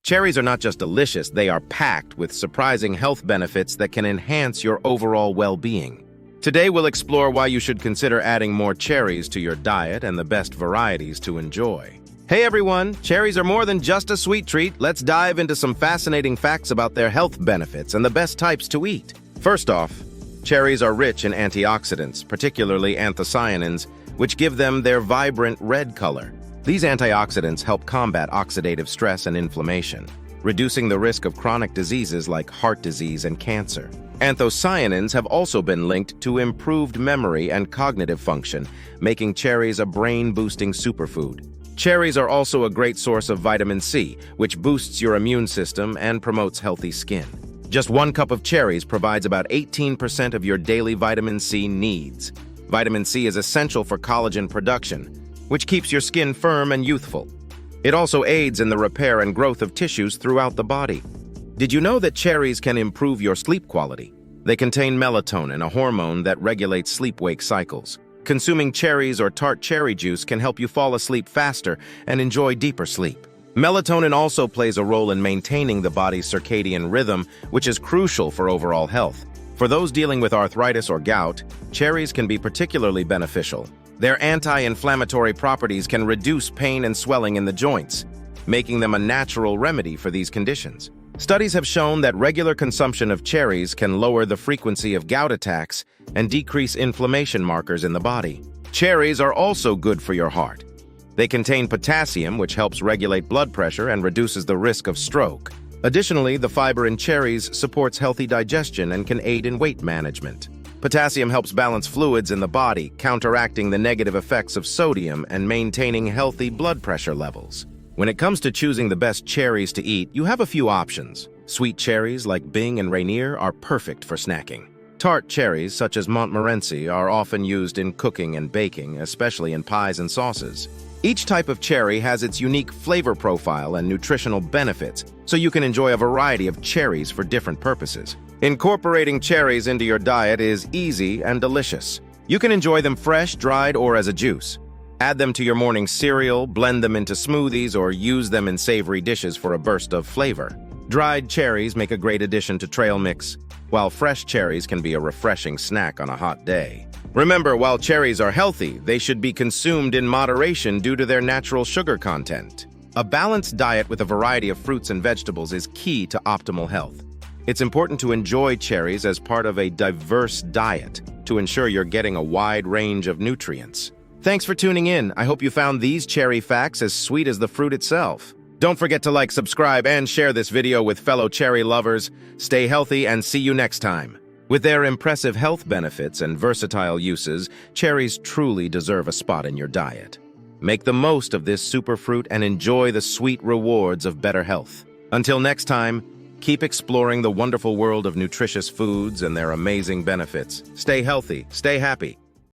Cherries are not just delicious, they are packed with surprising health benefits that can enhance your overall well-being. Today we'll explore why you should consider adding more cherries to your diet and the best varieties to enjoy. Hey everyone, cherries are more than just a sweet treat. Let's dive into some fascinating facts about their health benefits and the best types to eat. First off, cherries are rich in antioxidants, particularly anthocyanins, which give them their vibrant red color. These antioxidants help combat oxidative stress and inflammation, reducing the risk of chronic diseases like heart disease and cancer. Anthocyanins have also been linked to improved memory and cognitive function, making cherries a brain-boosting superfood. Cherries are also a great source of vitamin C, which boosts your immune system and promotes healthy skin. Just 1 cup of cherries provides about 18% of your daily vitamin C needs. Vitamin C is essential for collagen production, which keeps your skin firm and youthful. It also aids in the repair and growth of tissues throughout the body. Did you know that cherries can improve your sleep quality? They contain melatonin, a hormone that regulates sleep-wake cycles. Consuming cherries or Tart cherry juice can help you fall asleep faster and enjoy deeper sleep. Melatonin also plays a role in maintaining the body's circadian rhythm, which is crucial for overall health. For those dealing with arthritis or gout, cherries can be particularly beneficial. Their anti-inflammatory properties can reduce pain and swelling in the joints, making them a natural remedy for these conditions. Studies have shown that regular consumption of cherries can lower the frequency of gout attacks and decrease inflammation markers in the body. Cherries are also good for your heart. They contain potassium, which helps regulate blood pressure and reduces the risk of stroke. Additionally, the fiber in cherries supports healthy digestion and can aid in weight management. Potassium helps balance fluids in the body, counteracting the negative effects of sodium and maintaining healthy blood pressure levels. When it comes to choosing the best cherries to eat, you have a few options. Sweet cherries like Bing and Rainier are perfect for snacking. Tart cherries, such as Montmorency, are often used in cooking and baking, especially in pies and sauces. Each type of cherry has its unique flavor profile and nutritional benefits, so you can enjoy a variety of cherries for different purposes. Incorporating cherries into your diet is easy and delicious. You can enjoy them fresh, dried, or as a juice. Add them to your morning cereal, blend them into smoothies, or use them in savory dishes for a burst of flavor. Dried cherries make a great addition to trail mix, while fresh cherries can be a refreshing snack on a hot day. Remember, while cherries are healthy, they should be consumed in moderation due to their natural sugar content. A balanced diet with a variety of fruits and vegetables is key to optimal health. It's important to enjoy cherries as part of a diverse diet to ensure you're getting a wide range of nutrients. Thanks for tuning in. I hope you found these cherry facts as sweet as the fruit itself. Don't forget to like, subscribe, and share this video with fellow cherry lovers. Stay healthy and see you next time. With their impressive health benefits and versatile uses, cherries truly deserve a spot in your diet. Make the most of this superfruit and enjoy the sweet rewards of better health. Until next time, keep exploring the wonderful world of nutritious foods and their amazing benefits. Stay healthy, stay happy.